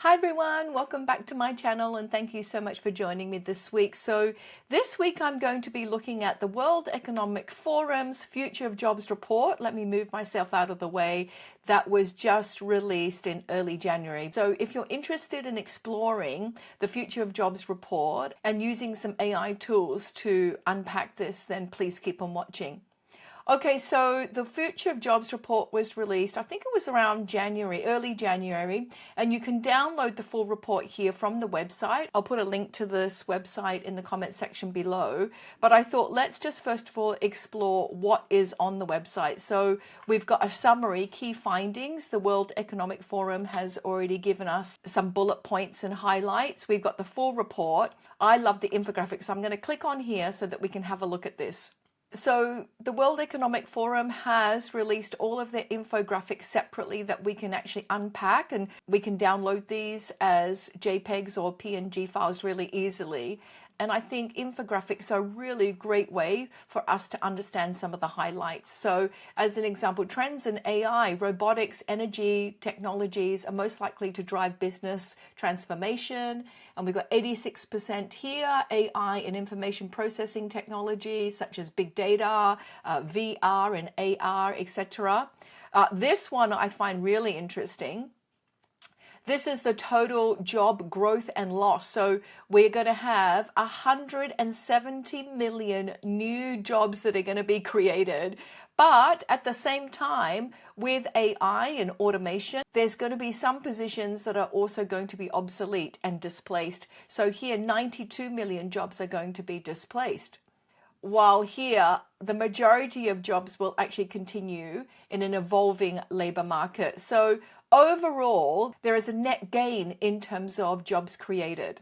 Hi everyone, welcome back to my channel and thank you so much for joining me this week. So this week I'm going to be looking at the World Economic Forum's Future of Jobs report. Let me move myself out of the way. That was just released in early January. So if you're interested in exploring the Future of Jobs report and using some AI tools to unpack this, then please keep on watching. Okay, so the Future of Jobs report was released, I think it was around January, early January, and you can download the full report here from the website. I'll put a link to this website in the comment section below, but I thought let's just first of all explore what is on the website. So we've got a summary, key findings. The World Economic Forum has already given us some bullet points and highlights. We've got the full report. I love the infographics, so I'm going to click on here so that we can have a look at this. So the World Economic Forum has released all of their infographics separately that we can actually unpack, and we can download these as JPEGs or PNG files really easily. And I think infographics are a really great way for us to understand some of the highlights. So as an example, trends in AI, robotics, energy technologies are most likely to drive business transformation. And we've got 86% here, AI and information processing technologies such as big data, VR and AR, etc. This one I find really interesting. This is the total job growth and loss. So we're going to have 170 million new jobs that are going to be created. But at the same time, with AI and automation, there's going to be some positions that are also going to be obsolete and displaced. So here, 92 million jobs are going to be displaced. While here, the majority of jobs will actually continue in an evolving labor market. So overall, there is a net gain in terms of jobs created.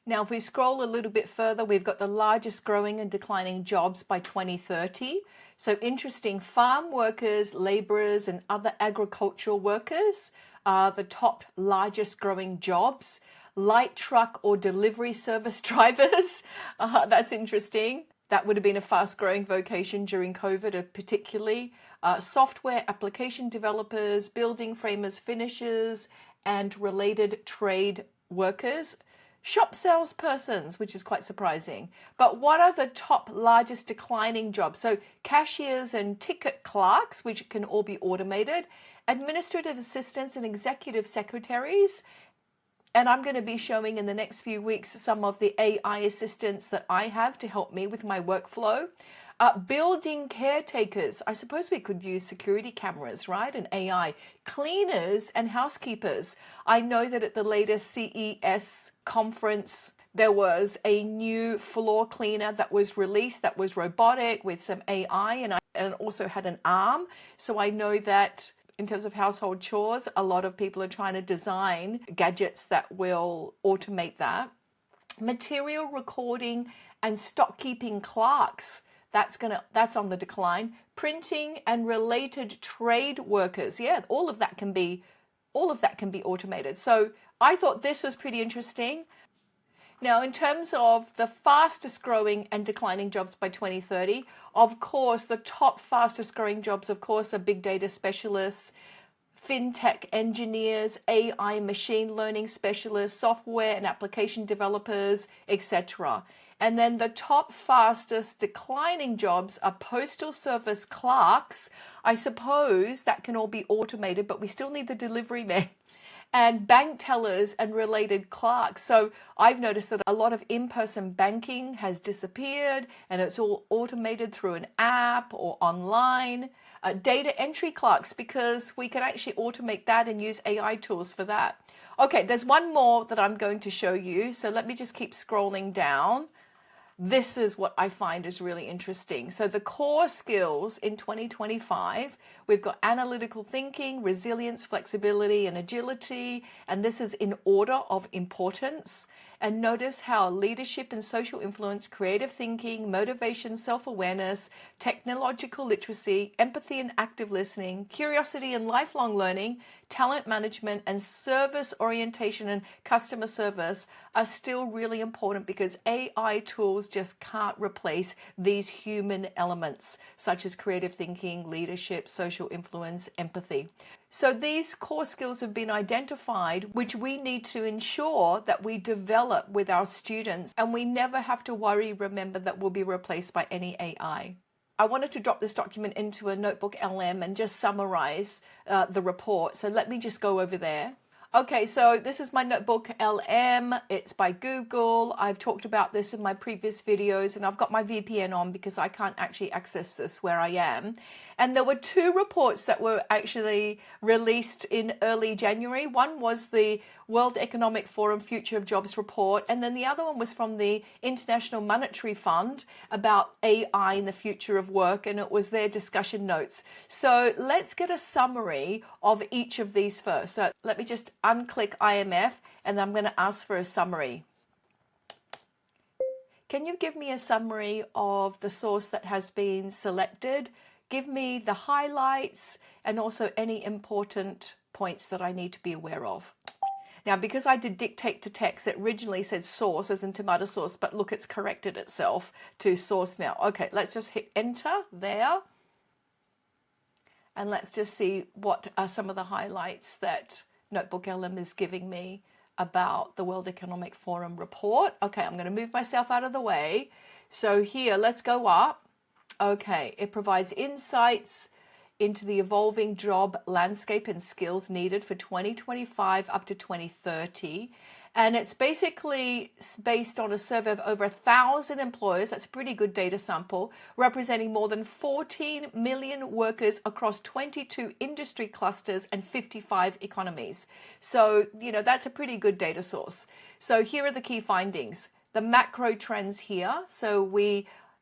Now, if we scroll a little bit further, we've got the largest growing and declining jobs by 2030. So interesting, farm workers, laborers, and other agricultural workers are the top largest growing jobs. Light truck or delivery service drivers, that's interesting. That would have been a fast-growing vocation during COVID, particularly. Software application developers, building framers, finishers, and related trade workers. Shop salespersons, which is quite surprising. But what are the top largest declining jobs? So cashiers and ticket clerks, which can all be automated. Administrative assistants and executive secretaries. And I'm going to be showing in the next few weeks some of the AI assistants that I have to help me with my workflow. Building caretakers. I suppose we could use security cameras, right? And AI. Cleaners and housekeepers. I know that at the latest CES conference, there was a new floor cleaner that was released that was robotic with some AI and also had an arm. So I know that in terms of household chores, a lot of people are trying to design gadgets that will automate that. Material recording and stock keeping clerks, that's on the decline. Printing and related trade workers, yeah, all of that can be automated. So I thought this was pretty interesting. Now, in terms of the fastest growing and declining jobs by 2030, of course, the top fastest growing jobs, of course, are big data specialists, fintech engineers, AI machine learning specialists, software and application developers, etc. And then the top fastest declining jobs are postal service clerks. I suppose that can all be automated, but we still need the delivery man. And bank tellers and related clerks. So I've noticed that a lot of in-person banking has disappeared and it's all automated through an app or online. Data entry clerks, because we can actually automate that and use AI tools for that. Okay, there's one more that I'm going to show you. So let me just keep scrolling down. This is what I find is really interesting. So the core skills in 2025, we've got analytical thinking, resilience, flexibility, and agility. And this is in order of importance. And notice how leadership and social influence, creative thinking, motivation, self-awareness, technological literacy, empathy and active listening, curiosity and lifelong learning, talent management, and service orientation and customer service are still really important because AI tools just can't replace these human elements such as creative thinking, leadership, social influence, empathy. So these core skills have been identified, which we need to ensure that we develop with our students, and we never have to worry, remember, that we'll be replaced by any AI. I wanted to drop this document into a notebook LM and just summarize the report. So let me just go over there. Okay, so this is my notebook LM. It's by Google. I've talked about this in my previous videos, and I've got my VPN on because I can't actually access this where I am. And there were two reports that were actually released in early January. One was the World Economic Forum Future of Jobs report, and then the other one was from the International Monetary Fund about AI in the future of work, and it was their discussion notes. So let's get a summary of each of these first. So let me just unclick IMF, and I'm going to ask for a summary. Can you give me a summary of the source that has been selected? Give me the highlights and also any important points that I need to be aware of. Now, because I did dictate to text, it originally said source as in tomato sauce, but look, it's corrected itself to source now. Okay, let's just hit enter there. And let's just see what are some of the highlights that Notebook LM is giving me about the World Economic Forum report. Okay, I'm going to move myself out of the way. So here, let's go up. Okay, it provides insights into the evolving job landscape and skills needed for 2025 up to 2030. And it's basically based on a survey of over 1,000 employers. That's a pretty good data sample, representing more than 14 million workers across 22 industry clusters and 55 economies. So, that's a pretty good data source. So here are the key findings. The macro trends here. So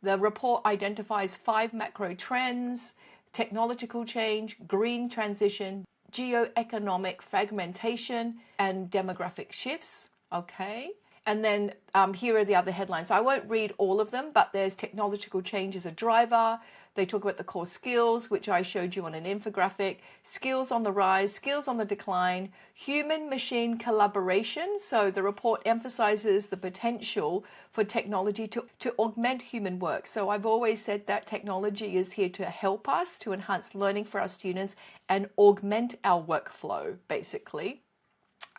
the report identifies 5 macro trends: technological change, green transition, geoeconomic fragmentation, and demographic shifts. Okay. And then here are the other headlines. So I won't read all of them, but there's technological change as a driver. They talk about the core skills, which I showed you on an infographic, skills on the rise, skills on the decline, human-machine collaboration. So the report emphasizes the potential for technology to augment human work. So I've always said that technology is here to help us, to enhance learning for our students and augment our workflow, basically.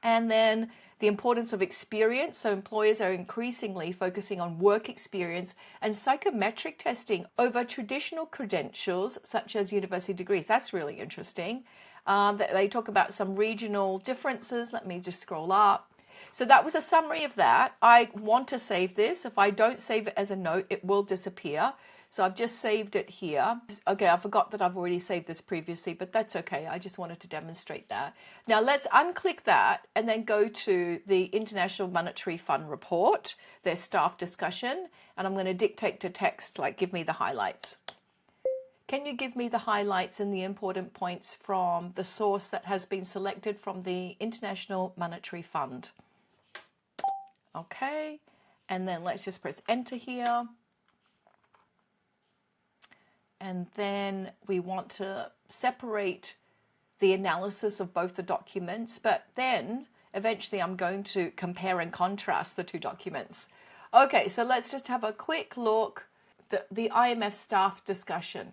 And then the importance of experience. So employers are increasingly focusing on work experience and psychometric testing over traditional credentials such as university degrees. That's really interesting. They talk about some regional differences. Let me just scroll up. So that was a summary of that. I want to save this. If I don't save it as a note, it will disappear. So I've just saved it here. Okay, I forgot that I've already saved this previously, but that's okay. I just wanted to demonstrate that. Now let's unclick that and then go to the International Monetary Fund report, their staff discussion, and I'm going to dictate to text, like, give me the highlights. Can you give me the highlights and the important points from the source that has been selected from the International Monetary Fund? Okay, and then let's just press enter here. And then we want to separate the analysis of both the documents, but then eventually I'm going to compare and contrast the two documents. Okay, so let's just have a quick look at the IMF staff discussion.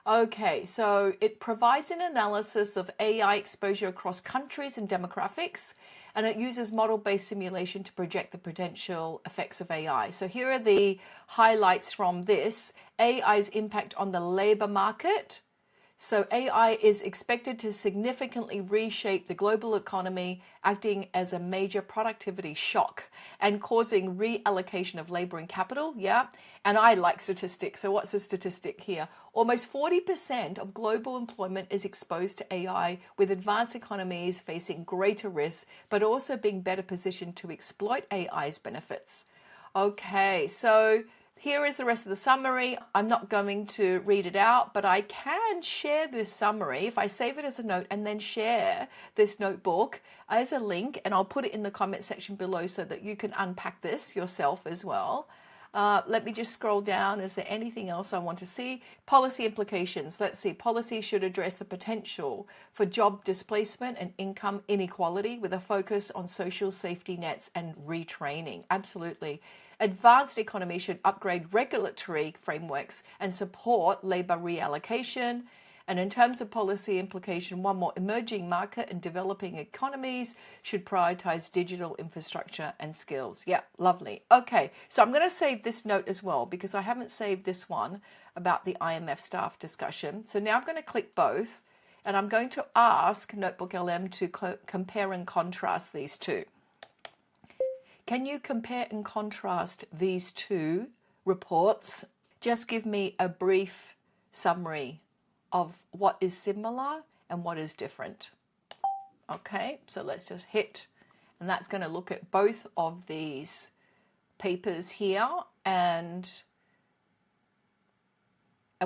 Okay, so it provides an analysis of AI exposure across countries and demographics, and it uses model-based simulation to project the potential effects of AI. So here are the highlights from this. AI's impact on the labor market. So AI is expected to significantly reshape the global economy, acting as a major productivity shock and causing reallocation of labor and capital. Yeah. And I like statistics. So what's the statistic here? Almost 40% of global employment is exposed to AI, with advanced economies facing greater risks, but also being better positioned to exploit AI's benefits. Okay, so here is the rest of the summary. I'm not going to read it out, but I can share this summary if I save it as a note and then share this notebook as a link, and I'll put it in the comment section below so that you can unpack this yourself as well. Let me just scroll down. Is there anything else I want to see? Policy implications. Let's see. Policy should address the potential for job displacement and income inequality with a focus on social safety nets and retraining. Absolutely. Advanced economy should upgrade regulatory frameworks and support labor reallocation. And in terms of policy implication, one more, emerging market and developing economies should prioritize digital infrastructure and skills. Yeah, lovely. Okay, so I'm going to save this note as well because I haven't saved this one about the IMF staff discussion. So now I'm going to click both and I'm going to ask Notebook LM to compare and contrast these two. Can you compare and contrast these two reports? Just give me a brief summary of what is similar and what is different. Okay, so let's just hit, and that's going to look at both of these papers here, and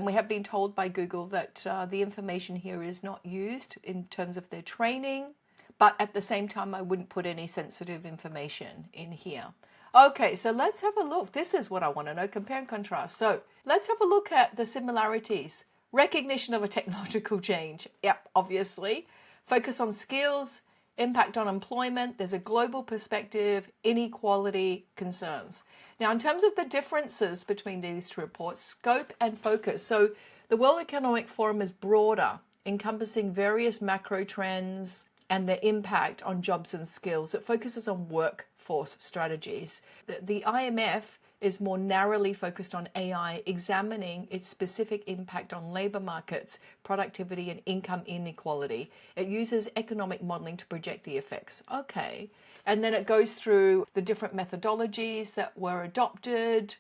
we have been told by Google that the information here is not used in terms of their training, but at the same time I wouldn't put any sensitive information in here. Okay, so let's have a look. This is what I want to know, compare and contrast. So let's have a look at the similarities. Recognition of a technological change. Yep, obviously. Focus on skills, impact on employment. There's a global perspective, inequality, concerns. Now, in terms of the differences between these two reports, scope and focus. So the World Economic Forum is broader, encompassing various macro trends and their impact on jobs and skills. It focuses on workforce strategies. The IMF is more narrowly focused on AI, examining its specific impact on labor markets, productivity, and income inequality. It uses economic modeling to project the effects. Okay. And then it goes through the different methodologies that were adopted.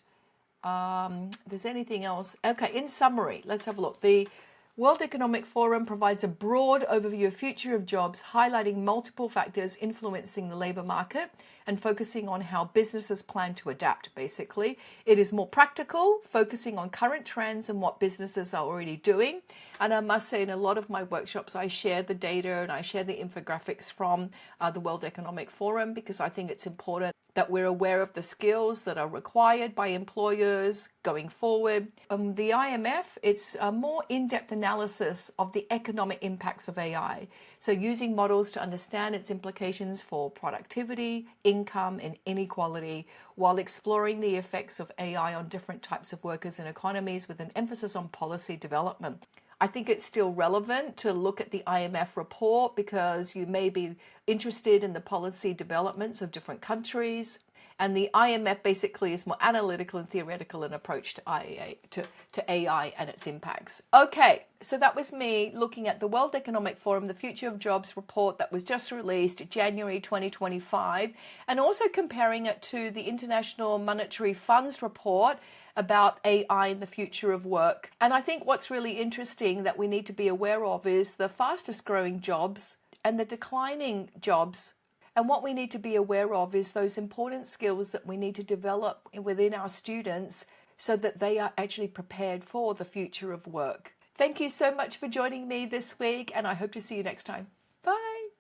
There's anything else? Okay, in summary, let's have a look. The World Economic Forum provides a broad overview of future of jobs, highlighting multiple factors influencing the labor market and focusing on how businesses plan to adapt, basically. It is more practical, focusing on current trends and what businesses are already doing. And I must say, in a lot of my workshops, I share the data and I share the infographics from the World Economic Forum because I think it's important that we're aware of the skills that are required by employers going forward. The IMF, it's a more in-depth analysis of the economic impacts of AI. So using models to understand its implications for productivity, income, and inequality, while exploring the effects of AI on different types of workers and economies with an emphasis on policy development. I think it's still relevant to look at the IMF report because you may be interested in the policy developments of different countries. And the IMF basically is more analytical and theoretical in approach to AI and its impacts. Okay, so that was me looking at the World Economic Forum, the Future of Jobs report that was just released January 2025, and also comparing it to the International Monetary Fund's report about AI and the future of work. And I think what's really interesting that we need to be aware of is the fastest growing jobs and the declining jobs. And what we need to be aware of is those important skills that we need to develop within our students so that they are actually prepared for the future of work. Thank you so much for joining me this week, and I hope to see you next time.